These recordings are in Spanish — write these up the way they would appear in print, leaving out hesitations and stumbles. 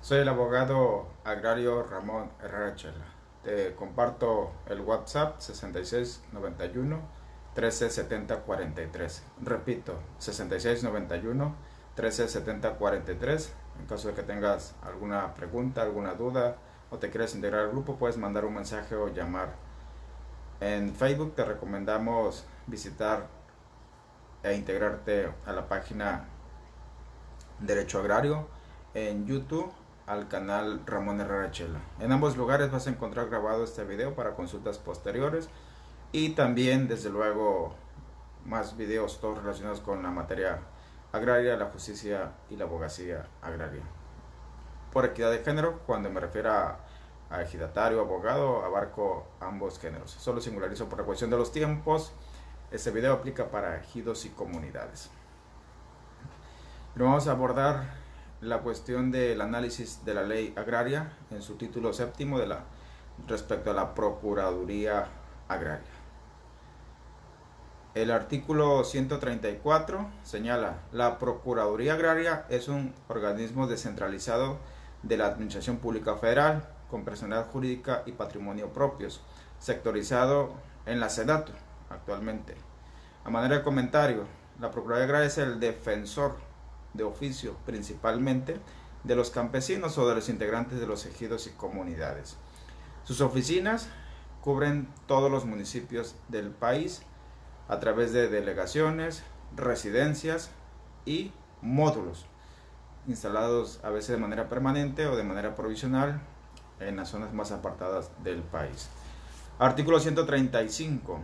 Soy el abogado agrario Ramón Herrera Chela. Te comparto el WhatsApp 6691 1370 43. Repito, 6691 1370 43. En caso de que tengas alguna pregunta, alguna duda o te quieras integrar al grupo, puedes mandar un mensaje o llamar. En Facebook te recomendamos visitar e integrarte a la página Derecho Agrario. En YouTube al canal Ramón Herrera Chela. En ambos lugares vas a encontrar grabado este video para consultas posteriores y también desde luego más videos todos relacionados con la materia agraria, la justicia y la abogacía agraria. Por equidad de género, cuando me refiero a ejidatario, abogado, abarco ambos géneros. Solo singularizo por la cuestión de los tiempos. Este video aplica para ejidos y comunidades. Pero vamos a abordar la cuestión del análisis de la ley agraria en su título séptimo respecto a la Procuraduría Agraria. El artículo 134 señala: la Procuraduría Agraria es un organismo descentralizado de la Administración Pública Federal con personalidad jurídica y patrimonio propios, sectorizado en la SEDATU actualmente. A manera de comentario, la Procuraduría Agraria es el defensor de oficio principalmente de los campesinos o de los integrantes de los ejidos y comunidades. Sus oficinas cubren todos los municipios del país a través de delegaciones, residencias y módulos instalados a veces de manera permanente o de manera provisional en las zonas más apartadas del país. Artículo 135.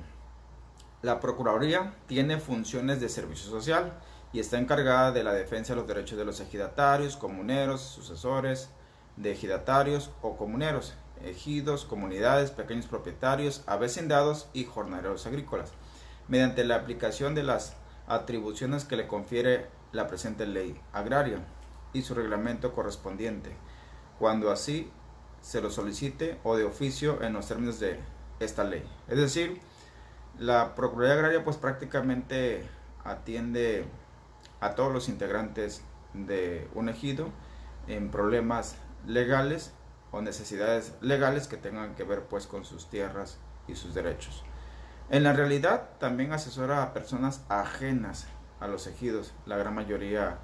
La Procuraduría tiene funciones de servicio social y está encargada de la defensa de los derechos de los ejidatarios, comuneros, sucesores de ejidatarios o comuneros, ejidos, comunidades, pequeños propietarios, avecendados y jornaleros agrícolas, mediante la aplicación de las atribuciones que le confiere la presente ley agraria y su reglamento correspondiente, cuando así se lo solicite o de oficio en los términos de esta ley. Es decir, la Procuraduría Agraria pues prácticamente atiende a todos los integrantes de un ejido en problemas legales o necesidades legales que tengan que ver pues con sus tierras y sus derechos. En la realidad también asesora a personas ajenas a los ejidos, la gran mayoría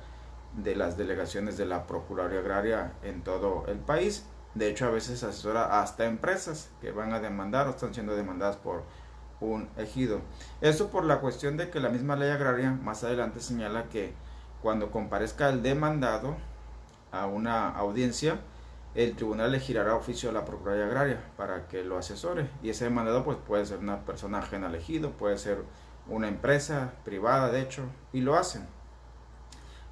de las delegaciones de la Procuraduría Agraria en todo el país. De hecho, a veces asesora hasta empresas que van a demandar o están siendo demandadas por un ejido. Esto por la cuestión de que la misma ley agraria más adelante señala que cuando comparezca el demandado a una audiencia, el tribunal le girará oficio a la Procuraduría Agraria para que lo asesore, y ese demandado pues puede ser una persona ajena al ejido, puede ser una empresa privada de hecho, y lo hacen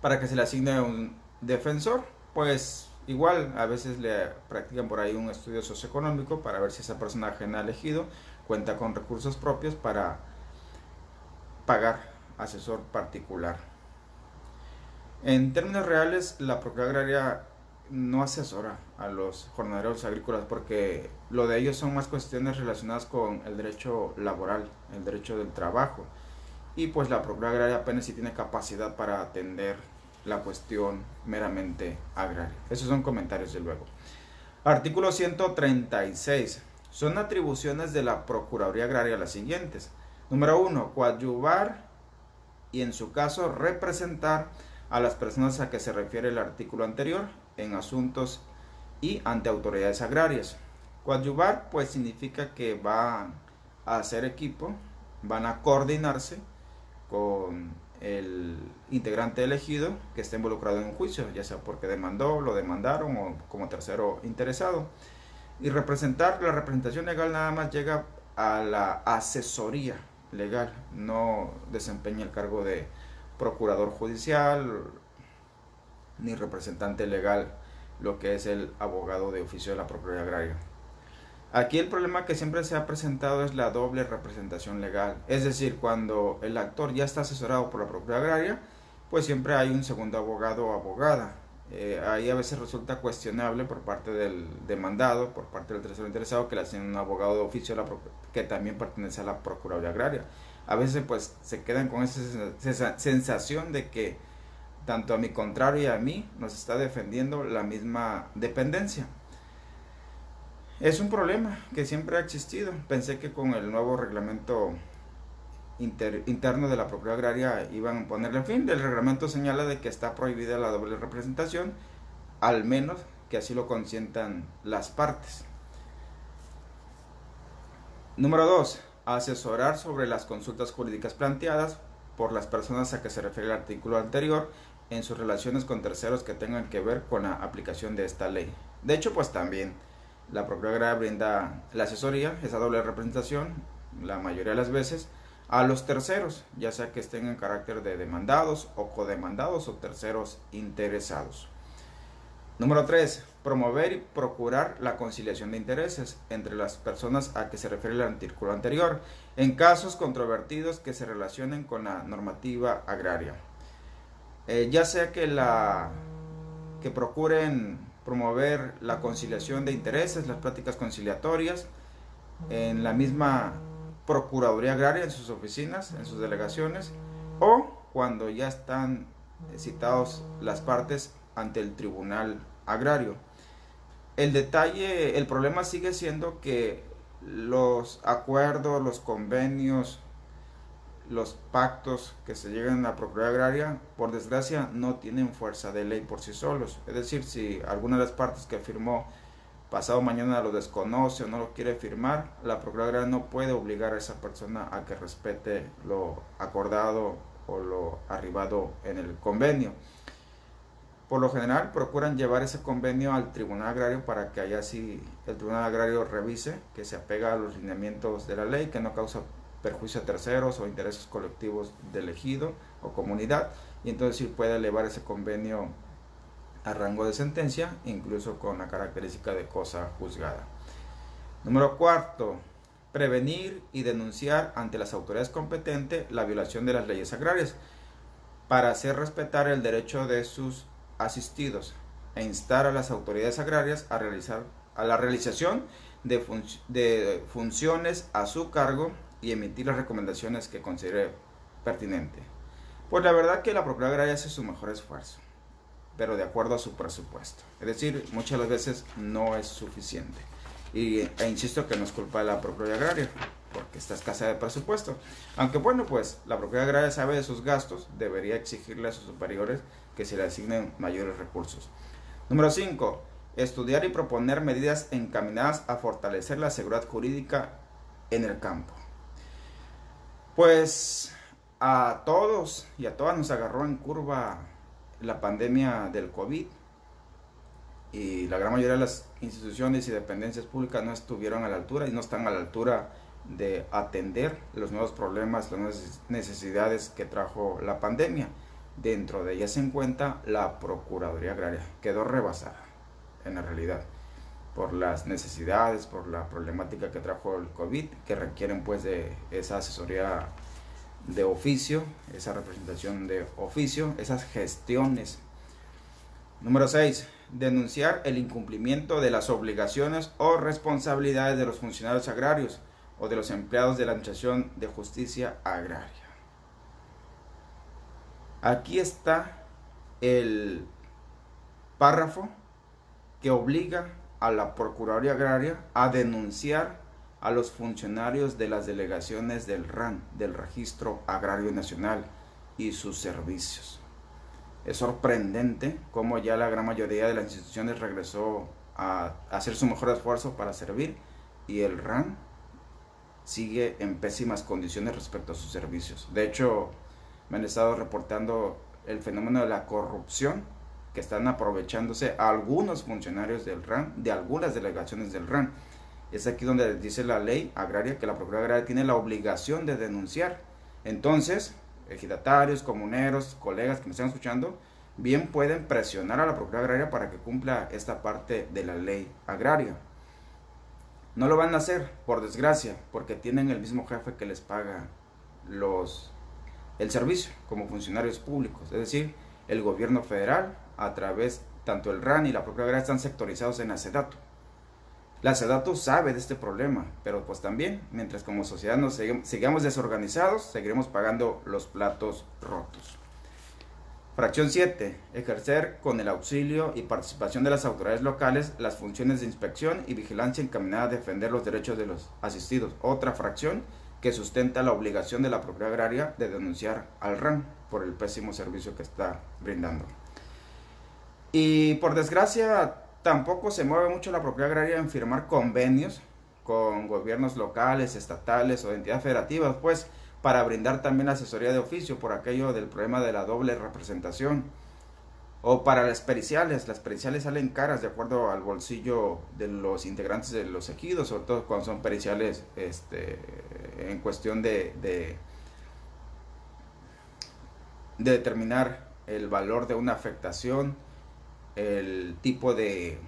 para que se le asigne un defensor. Pues igual a veces le practican por ahí un estudio socioeconómico para ver si esa persona ajena al ejido cuenta con recursos propios para pagar asesor particular. En términos reales, la Procuraduría Agraria no asesora a los jornaleros agrícolas porque lo de ellos son más cuestiones relacionadas con el derecho laboral, el derecho del trabajo, y pues la Procuraduría Agraria apenas si tiene capacidad para atender la cuestión meramente agraria. Esos son comentarios de luego. Artículo 136. Son atribuciones de la Procuraduría Agraria las siguientes. Número 1. Coadyuvar y en su caso representar a las personas a que se refiere el artículo anterior en asuntos y ante autoridades agrarias. Coadyuvar pues significa que van a hacer equipo, van a coordinarse con el integrante elegido que esté involucrado en un juicio, ya sea porque demandó, lo demandaron o como tercero interesado. Y representar, la representación legal nada más llega a la asesoría legal, no desempeña el cargo de procurador judicial ni representante legal, lo que es el abogado de oficio de la Procuraduría Agraria. Aquí el problema que siempre se ha presentado es la doble representación legal, es decir, cuando el actor ya está asesorado por la Procuraduría Agraria, pues siempre hay un segundo abogado o abogada. Ahí a veces resulta cuestionable por parte del demandado, por parte del tercero interesado, que le hacen un abogado de oficio que también pertenece a la Procuraduría Agraria. A veces pues se quedan con esa sensación de que tanto a mi contrario y a mí nos está defendiendo la misma dependencia. Es un problema que siempre ha existido. Pensé que con el nuevo reglamento interno de la Procuraduría Agraria iban a ponerle fin. El reglamento señala de que está prohibida la doble representación, al menos que así lo consientan las partes. Número 2. Asesorar sobre las consultas jurídicas planteadas por las personas a que se refiere el artículo anterior en sus relaciones con terceros que tengan que ver con la aplicación de esta ley. De hecho, pues también la Procuraduría brinda la asesoría, esa doble representación, la mayoría de las veces, a los terceros, ya sea que estén en carácter de demandados o codemandados o terceros interesados. Número 3. Promover y procurar la conciliación de intereses entre las personas a que se refiere el artículo anterior, en casos controvertidos que se relacionen con la normativa agraria. Ya sea que procuren promover la conciliación de intereses, las pláticas conciliatorias, en la misma Procuraduría Agraria, en sus oficinas, en sus delegaciones, o cuando ya están citados las partes ante el Tribunal Agrario. El problema sigue siendo que los acuerdos, los convenios, los pactos que se llegan a la Procuraduría Agraria, por desgracia, no tienen fuerza de ley por sí solos. Es decir, si alguna de las partes que firmó pasado mañana lo desconoce o no lo quiere firmar, la Procuraduría Agraria no puede obligar a esa persona a que respete lo acordado o lo arribado en el convenio. Por lo general procuran llevar ese convenio al Tribunal Agrario para que allá sí el Tribunal Agrario revise que se apega a los lineamientos de la ley, que no causa perjuicio a terceros o intereses colectivos del ejido o comunidad, y entonces sí puede elevar ese convenio a rango de sentencia, incluso con la característica de cosa juzgada. Número 4. Prevenir y denunciar ante las autoridades competentes la violación de las leyes agrarias para hacer respetar el derecho de sus asistidos e instar a las autoridades agrarias a la realización de funciones a su cargo y emitir las recomendaciones que considere pertinente. Pues la verdad que la Procuraduría Agraria hace su mejor esfuerzo, pero de acuerdo a su presupuesto. Es decir, muchas de las veces no es suficiente. E insisto que no es culpa de la Procuraduría Agraria, porque está escasa de presupuesto. Aunque bueno, pues la Procuraduría Agraria sabe de sus gastos, debería exigirle a sus superiores que se le asignen mayores recursos. Número 5. Estudiar y proponer medidas encaminadas a fortalecer la seguridad jurídica en el campo. Pues a todos y a todas nos agarró en curva la pandemia del COVID y la gran mayoría de las instituciones y dependencias públicas no estuvieron a la altura y no están a la altura de atender los nuevos problemas, las nuevas necesidades que trajo la pandemia. Dentro de ella se encuentra la Procuraduría Agraria. Quedó rebasada en la realidad por las necesidades, por la problemática que trajo el COVID, que requieren pues de esa asesoría de oficio, esa representación de oficio, esas gestiones. Número 6. Denunciar el incumplimiento de las obligaciones o responsabilidades de los funcionarios agrarios o de los empleados de la Administración de Justicia Agraria. Aquí está el párrafo que obliga a la Procuraduría Agraria a denunciar a los funcionarios de las delegaciones del RAN, del Registro Agrario Nacional, y sus servicios. Es sorprendente cómo ya la gran mayoría de las instituciones regresó a hacer su mejor esfuerzo para servir y el RAN sigue en pésimas condiciones respecto a sus servicios. De hecho, me han estado reportando el fenómeno de la corrupción, que están aprovechándose a algunos funcionarios del RAN, de algunas delegaciones del RAN. Es aquí donde dice la ley agraria que la Procuraduría Agraria tiene la obligación de denunciar. Entonces, ejidatarios, comuneros, colegas que me están escuchando, bien pueden presionar a la Procuraduría Agraria para que cumpla esta parte de la ley agraria. No lo van a hacer, por desgracia, porque tienen el mismo jefe que les paga el servicio como funcionarios públicos, es decir, el gobierno federal a través, tanto el RAN y la Procuraduría están sectorizados en la SEDATU. La SEDATU sabe de este problema, pero pues también, mientras como sociedad sigamos desorganizados, seguiremos pagando los platos rotos. Fracción 7. Ejercer con el auxilio y participación de las autoridades locales las funciones de inspección y vigilancia encaminada a defender los derechos de los asistidos. Otra fracción que sustenta la obligación de la propiedad agraria de denunciar al RAN por el pésimo servicio que está brindando. Y por desgracia, tampoco se mueve mucho la propiedad agraria en firmar convenios con gobiernos locales, estatales o entidades federativas, pues, para brindar también asesoría de oficio por aquello del problema de la doble representación. O para las periciales salen caras de acuerdo al bolsillo de los integrantes de los ejidos, sobre todo cuando son periciales en cuestión de determinar el valor de una afectación, el tipo de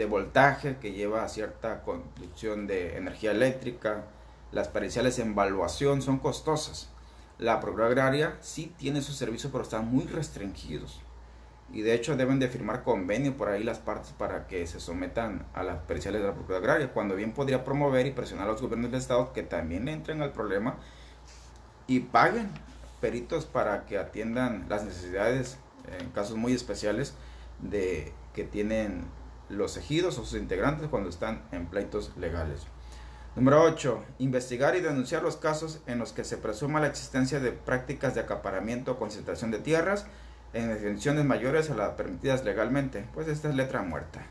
voltaje que lleva a cierta conducción de energía eléctrica. Las periciales en evaluación son costosas. La Procuraduría Agraria sí tiene sus servicios, pero están muy restringidos. Y de hecho deben de firmar convenio por ahí las partes para que se sometan a las periciales de la Procuraduría Agraria, cuando bien podría promover y presionar a los gobiernos del estado que también entren al problema y paguen peritos para que atiendan las necesidades en casos muy especiales de que tienen los ejidos o sus integrantes cuando están en pleitos legales. Número 8. Investigar y denunciar los casos en los que se presuma la existencia de prácticas de acaparamiento o concentración de tierras en extensiones mayores a las permitidas legalmente. Pues esta es letra muerta.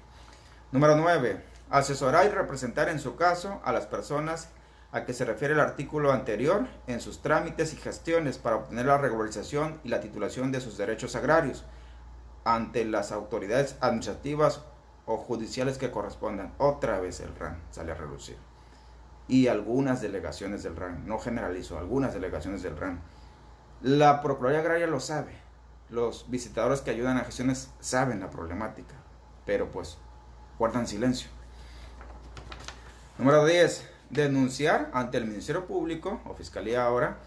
Número 9. Asesorar y representar en su caso a las personas a que se refiere el artículo anterior en sus trámites y gestiones para obtener la regularización y la titulación de sus derechos agrarios ante las autoridades administrativas o judiciales que correspondan. Otra vez el RAN sale a relucir. Y algunas delegaciones del RAN, no generalizo, algunas delegaciones del RAN. La Procuraduría Agraria lo sabe, los visitadores que ayudan a gestiones saben la problemática, pero pues guardan silencio. Número 10. Denunciar ante el Ministerio Público o Fiscalía ahora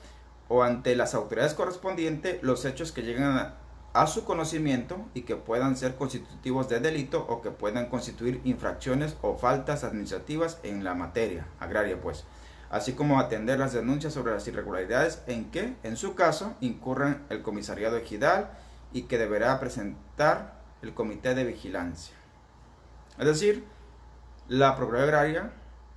o ante las autoridades correspondientes los hechos que llegan a su conocimiento y que puedan ser constitutivos de delito o que puedan constituir infracciones o faltas administrativas en la materia agraria, pues, así como atender las denuncias sobre las irregularidades en que, en su caso, incurran el comisariado ejidal y que deberá presentar el comité de vigilancia. Es decir, la Procuraduría Agraria,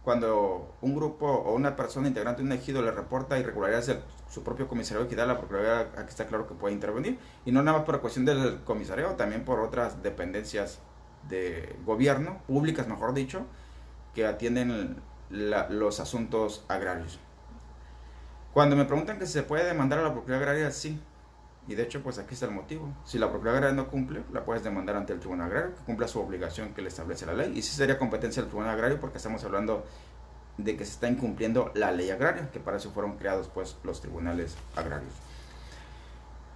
cuando un grupo o una persona integrante de un ejido le reporta irregularidades de su propio comisariado ejidal, la Procuraduría, aquí está claro que puede intervenir, y no nada más por cuestión del comisariado, también por otras dependencias de gobierno, públicas mejor dicho, que atienden los asuntos agrarios. Cuando me preguntan que si se puede demandar a la Procuraduría Agraria, sí. Y de hecho, pues aquí está el motivo. Si la Procuraduría Agraria no cumple, la puedes demandar ante el Tribunal Agrario, que cumpla su obligación que le establece la ley. Y sí sería competencia del Tribunal Agrario porque estamos hablando de que se está incumpliendo la ley agraria, que para eso fueron creados pues los tribunales agrarios.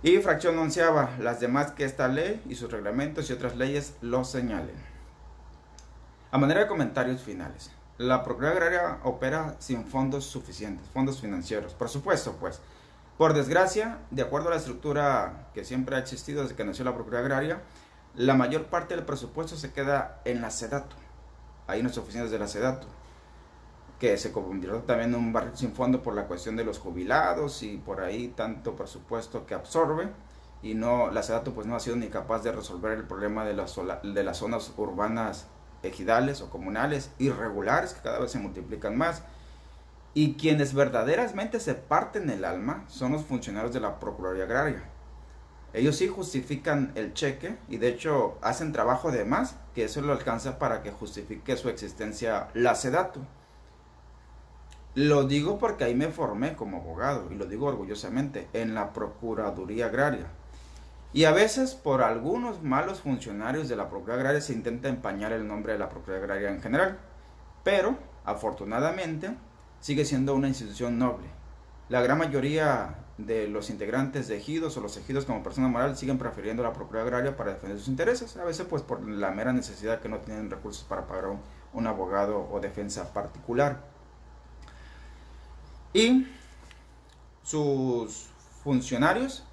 Y fracción onceava, las demás que esta ley y sus reglamentos y otras leyes lo señalen. A manera de comentarios finales, la Procuraduría Agraria opera sin fondos suficientes, fondos financieros, por supuesto pues. Por desgracia, de acuerdo a la estructura que siempre ha existido desde que nació la Procuraduría Agraria, la mayor parte del presupuesto se queda en la SEDATU, ahí en las oficinas de la SEDATU, que se convirtió también en un barril sin fondo por la cuestión de los jubilados y por ahí tanto presupuesto que absorbe, y no, la SEDATU pues no ha sido ni capaz de resolver el problema de las zonas urbanas ejidales o comunales irregulares que cada vez se multiplican más. Y quienes verdaderamente se parten el alma son los funcionarios de la Procuraduría Agraria. Ellos sí justifican el cheque y de hecho hacen trabajo de más, que eso lo alcanza para que justifique su existencia la SEDATU. Lo digo porque ahí me formé como abogado y lo digo orgullosamente, en la Procuraduría Agraria. Y a veces por algunos malos funcionarios de la Procuraduría Agraria se intenta empañar el nombre de la Procuraduría Agraria en general, pero afortunadamente sigue siendo una institución noble. La gran mayoría de los integrantes de ejidos o los ejidos como persona moral siguen prefiriendo la Procuraduría Agraria para defender sus intereses, a veces pues por la mera necesidad que no tienen recursos para pagar un abogado o defensa particular. Y sus funcionarios,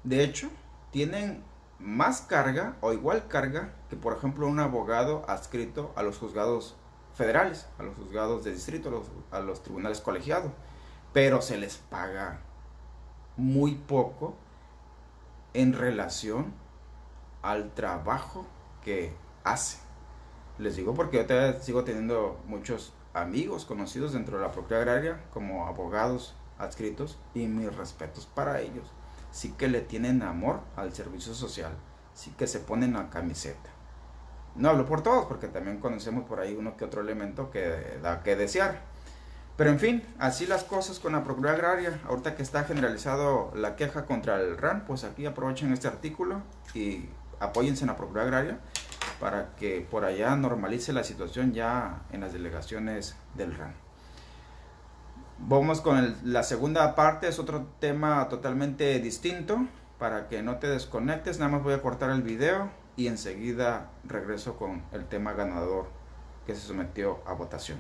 de hecho, tienen más carga o igual carga que por ejemplo un abogado adscrito a los juzgados federales, a los juzgados de distrito, a los tribunales colegiados, pero se les paga muy poco en relación al trabajo que hace. Les digo porque yo todavía sigo teniendo muchos amigos conocidos dentro de la Procuraduría Agraria como abogados adscritos, y mis respetos para ellos. Sí que le tienen amor al servicio social, sí que se ponen la camiseta. No hablo por todos porque también conocemos por ahí uno que otro elemento que da que desear. Pero en fin, así las cosas con la Procuraduría Agraria. Ahorita que está generalizado la queja contra el RAN, pues aquí aprovechen este artículo y apóyense en la Procuraduría Agraria para que por allá normalice la situación ya en las delegaciones del RAN. Vamos con la segunda parte, es otro tema totalmente distinto. Para que no te desconectes, nada más voy a cortar el video y enseguida regreso con el tema ganador que se sometió a votación.